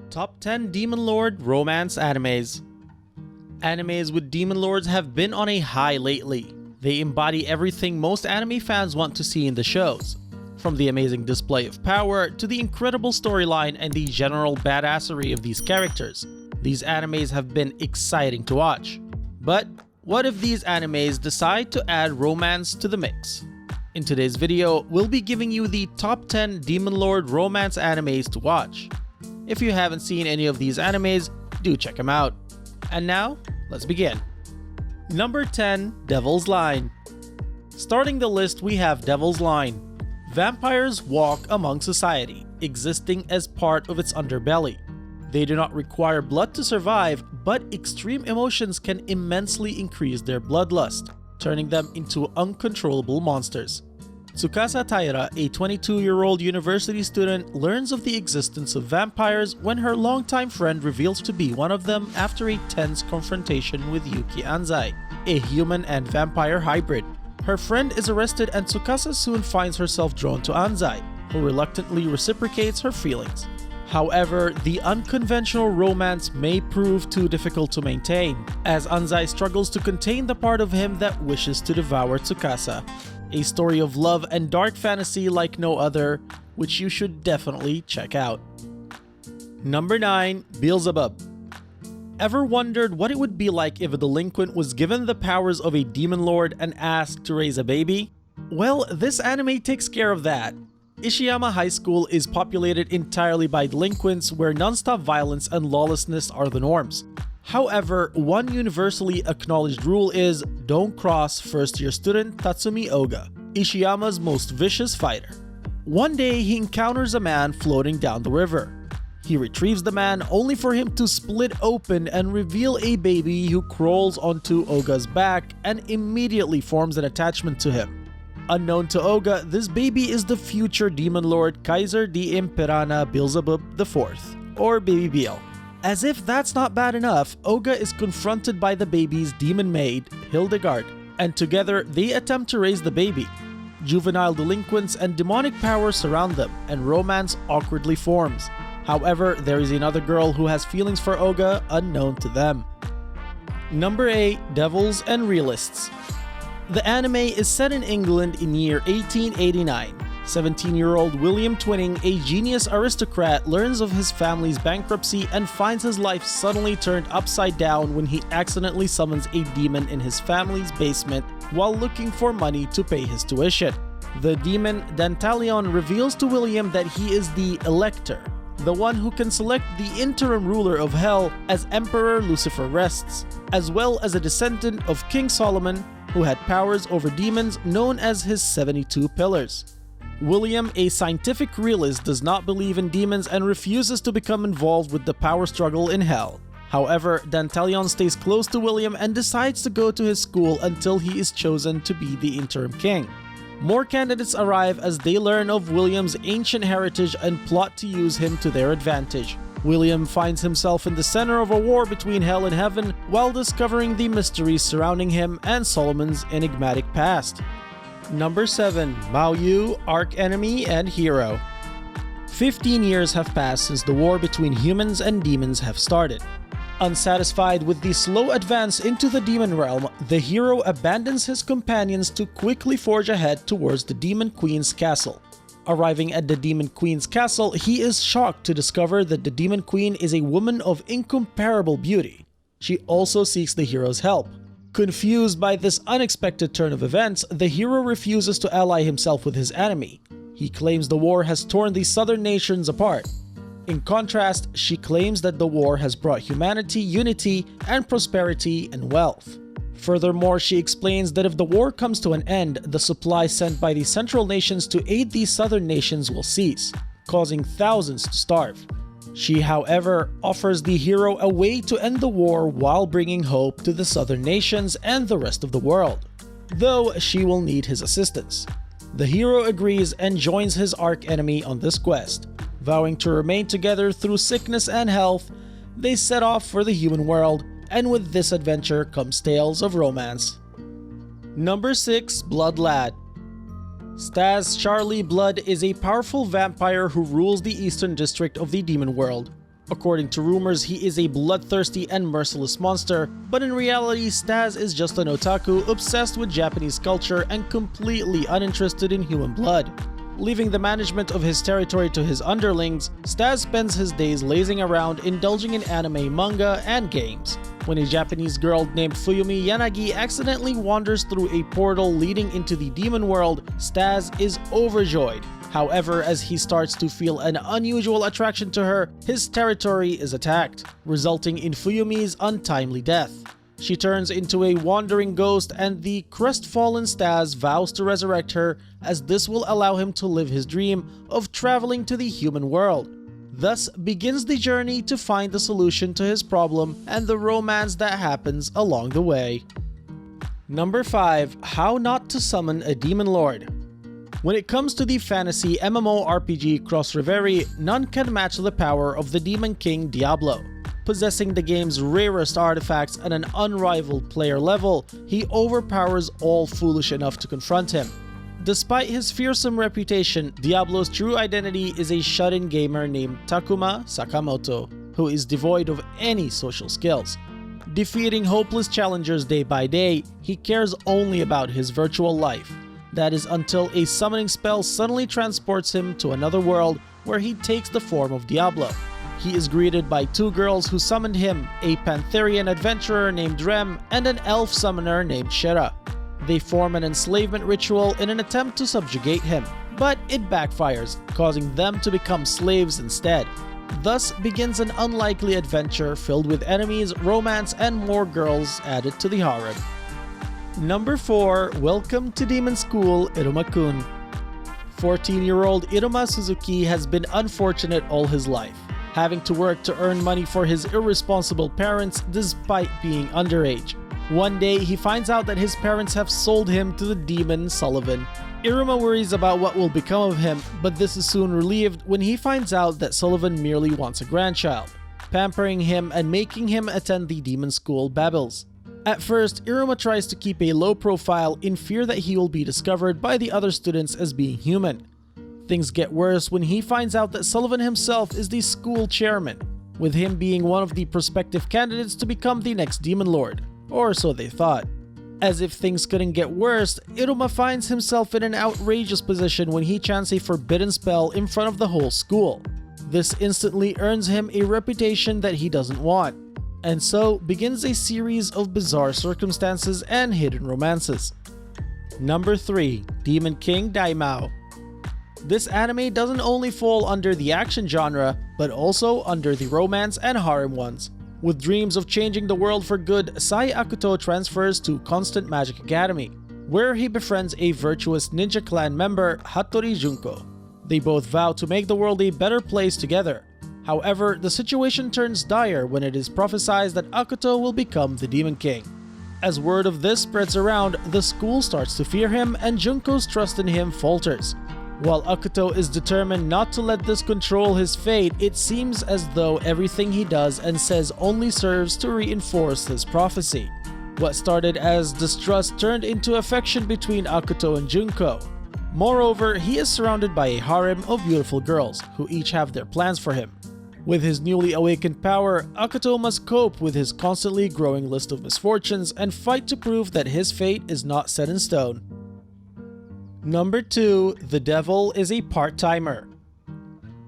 Top 10 Demon Lord Romance Animes. Animes with Demon Lords have been on a high lately. They embody everything most anime fans want to see in the shows. From the amazing display of power to the incredible storyline and the general badassery of these characters, these animes have been exciting to watch. But what if these animes decide to add romance to the mix? In today's video, we'll be giving you the top 10 Demon Lord romance animes to watch. If you haven't seen any of these animes, do check them out. And now, let's begin. Number 10, Devil's Line. Starting the list, we have Devil's Line. Vampires walk among society, existing as part of its underbelly. They do not require blood to survive, but extreme emotions can immensely increase their bloodlust, turning them into uncontrollable monsters. Tsukasa Taira, a 22-year-old university student, learns of the existence of vampires when her longtime friend reveals to be one of them after a tense confrontation with Yuki Anzai, a human and vampire hybrid. Her friend is arrested and Tsukasa soon finds herself drawn to Anzai, who reluctantly reciprocates her feelings. However, the unconventional romance may prove too difficult to maintain, as Anzai struggles to contain the part of him that wishes to devour Tsukasa. A story of love and dark fantasy like no other, which you should definitely check out. Number 9, Beelzebub. Ever wondered what it would be like if a delinquent was given the powers of a demon lord and asked to raise a baby? Well, this anime takes care of that. Ishiyama High School is populated entirely by delinquents where non-stop violence and lawlessness are the norms. However, one universally acknowledged rule is don't cross first-year student Tatsumi Oga, Ishiyama's most vicious fighter. One day, he encounters a man floating down the river. He retrieves the man only for him to split open and reveal a baby who crawls onto Oga's back and immediately forms an attachment to him. Unknown to Oga, this baby is the future Demon Lord Kaiser di Imperana Beelzebub IV, or Baby Beel. As if that's not bad enough, Oga is confronted by the baby's demon maid, Hildegard, and together they attempt to raise the baby. Juvenile delinquents and demonic powers surround them, and romance awkwardly forms. However, there is another girl who has feelings for Oga unknown to them. Number 8, Devils and Realists. The anime is set in England in year 1889. 17-year-old William Twining, a genius aristocrat, learns of his family's bankruptcy and finds his life suddenly turned upside down when he accidentally summons a demon in his family's basement while looking for money to pay his tuition. The demon, Dantalion, reveals to William that he is the Elector, the one who can select the interim ruler of Hell as Emperor Lucifer rests, as well as a descendant of King Solomon who had powers over demons known as his 72 Pillars. William, a scientific realist, does not believe in demons and refuses to become involved with the power struggle in Hell. However, Dantalion stays close to William and decides to go to his school until he is chosen to be the interim king. More candidates arrive as they learn of William's ancient heritage and plot to use him to their advantage. William finds himself in the center of a war between Hell and Heaven while discovering the mysteries surrounding him and Solomon's enigmatic past. Number 7, Maoyuu, Archenemy, and Hero. 15 years have passed since the war between humans and demons have started. Unsatisfied with the slow advance into the demon realm, the hero abandons his companions to quickly forge ahead towards the Demon Queen's castle. Arriving at the Demon Queen's castle, he is shocked to discover that the Demon Queen is a woman of incomparable beauty. She also seeks the hero's help. Confused by this unexpected turn of events, the hero refuses to ally himself with his enemy. He claims the war has torn the southern nations apart. In contrast, she claims that the war has brought humanity unity and prosperity and wealth. Furthermore, she explains that if the war comes to an end, the supplies sent by the central nations to aid these southern nations will cease, causing thousands to starve. She, however, offers the hero a way to end the war while bringing hope to the southern nations and the rest of the world, though she will need his assistance. The hero agrees and joins his archenemy on this quest. Vowing to remain together through sickness and health, they set off for the human world, and with this adventure comes tales of romance. Number 6, Blood Lad. Stas Charlie Blood is a powerful vampire who rules the eastern district of the demon world. According to rumors, he is a bloodthirsty and merciless monster, but in reality, Stas is just an otaku obsessed with Japanese culture and completely uninterested in human blood. Leaving the management of his territory to his underlings, Stas spends his days lazing around, indulging in anime, manga, and games. When a Japanese girl named Fuyumi Yanagi accidentally wanders through a portal leading into the demon world, Stas is overjoyed. However, as he starts to feel an unusual attraction to her, his territory is attacked, resulting in Fuyumi's untimely death. She turns into a wandering ghost, and the crestfallen Stas vows to resurrect her, as this will allow him to live his dream of traveling to the human world. Thus begins the journey to find the solution to his problem and the romance that happens along the way. Number 5. How not to summon a demon lord. When it comes to the fantasy MMORPG Cross Reverie, none can match the power of the Demon King Diablo. Possessing the game's rarest artifacts at an unrivaled player level, he overpowers all foolish enough to confront him. Despite his fearsome reputation, Diablo's true identity is a shut-in gamer named Takuma Sakamoto, who is devoid of any social skills. Defeating hopeless challengers day by day, he cares only about his virtual life. That is until a summoning spell suddenly transports him to another world where he takes the form of Diablo. He is greeted by 2 girls who summoned him, a Pantherian adventurer named Rem and an elf summoner named Shera. They form an enslavement ritual in an attempt to subjugate him, but it backfires, causing them to become slaves instead. Thus begins an unlikely adventure filled with enemies, romance, and more girls added to the harem. Number 4. Welcome to Demon School, Iruma-kun. 14-year-old Iruma Suzuki has been unfortunate all his life, having to work to earn money for his irresponsible parents despite being underage. One day, he finds out that his parents have sold him to the demon Sullivan. Iruma worries about what will become of him, but this is soon relieved when he finds out that Sullivan merely wants a grandchild, pampering him and making him attend the demon school Babels. At first, Iruma tries to keep a low profile in fear that he will be discovered by the other students as being human. Things get worse when he finds out that Sullivan himself is the school chairman, with him being one of the prospective candidates to become the next demon lord. Or so they thought. As if things couldn't get worse, Iruma finds himself in an outrageous position when he chants a forbidden spell in front of the whole school. This instantly earns him a reputation that he doesn't want, and so begins a series of bizarre circumstances and hidden romances. Number 3. Demon King Daimao. This anime doesn't only fall under the action genre, but also under the romance and harem ones. With dreams of changing the world for good, Sai Akuto transfers to Constant Magic Academy, where he befriends a virtuous ninja clan member, Hattori Junko. They both vow to make the world a better place together. However, the situation turns dire when it is prophesied that Akuto will become the Demon King. As word of this spreads around, the school starts to fear him and Junko's trust in him falters. While Akuto is determined not to let this control his fate, it seems as though everything he does and says only serves to reinforce his prophecy. What started as distrust turned into affection between Akuto and Junko. Moreover, he is surrounded by a harem of beautiful girls, who each have their plans for him. With his newly awakened power, Akuto must cope with his constantly growing list of misfortunes and fight to prove that his fate is not set in stone. Number 2. The Devil is a Part-Timer.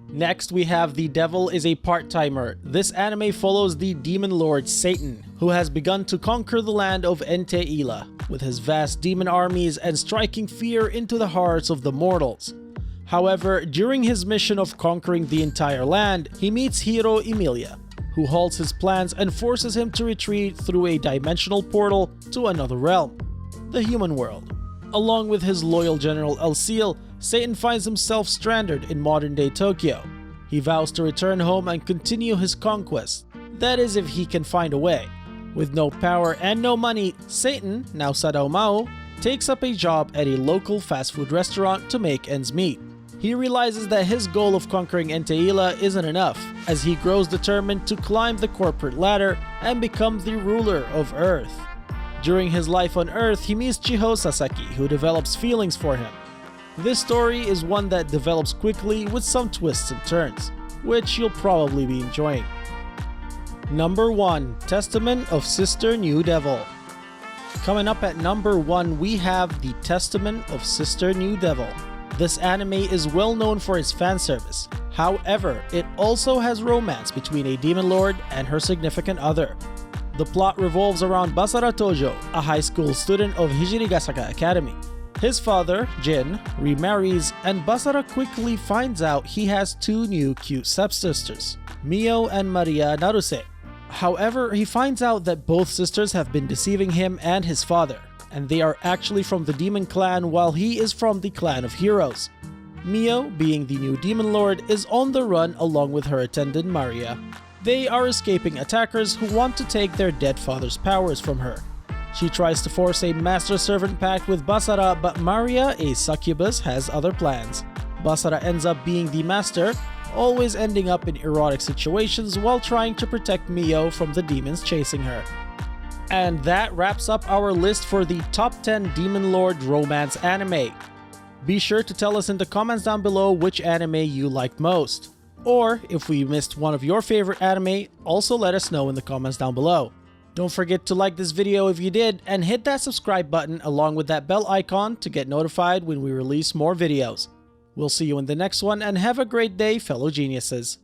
Next, we have The Devil is a Part-Timer. This anime follows the demon lord Satan, who has begun to conquer the land of Enteila with his vast demon armies and striking fear into the hearts of the mortals. However, during his mission of conquering the entire land, he meets hero Emilia, who halts his plans and forces him to retreat through a dimensional portal to another realm, the human world. Along with his loyal general El-Seal, Satan finds himself stranded in modern-day Tokyo. He vows to return home and continue his conquest. That is, if he can find a way. With no power and no money, Satan, now Daimao, takes up a job at a local fast food restaurant to make ends meet. He realizes that his goal of conquering Enteila isn't enough, as he grows determined to climb the corporate ladder and become the ruler of Earth. During his life on Earth, he meets Chiho Sasaki, who develops feelings for him. This story is one that develops quickly with some twists and turns. which you'll probably be enjoying. Number 1. Testament of Sister New Devil. Coming up at number 1, we have the Testament of Sister New Devil. This anime is well known for its fan service. However, it also has romance between a demon lord and her significant other. The plot revolves around Basara Tojo, a high school student of Hijirigasaka Academy. His father, Jin, remarries, and Basara quickly finds out he has 2 new cute stepsisters, Mio and Maria Naruse. However, he finds out that both sisters have been deceiving him and his father, and they are actually from the demon clan while he is from the clan of heroes. Mio, being the new demon lord, is on the run along with her attendant Maria. They are escaping attackers who want to take their dead father's powers from her. She tries to force a master-servant pact with Basara, but Maria, a succubus, has other plans. Basara ends up being the master, always ending up in erotic situations while trying to protect Mio from the demons chasing her. And that wraps up our list for the top 10 Demon Lord romance anime. Be sure to tell us in the comments down below which anime you liked most. Or, if we missed one of your favorite anime, also let us know in the comments down below. Don't forget to like this video if you did, and hit that subscribe button along with that bell icon to get notified when we release more videos. We'll see you in the next one, and have a great day, fellow geniuses.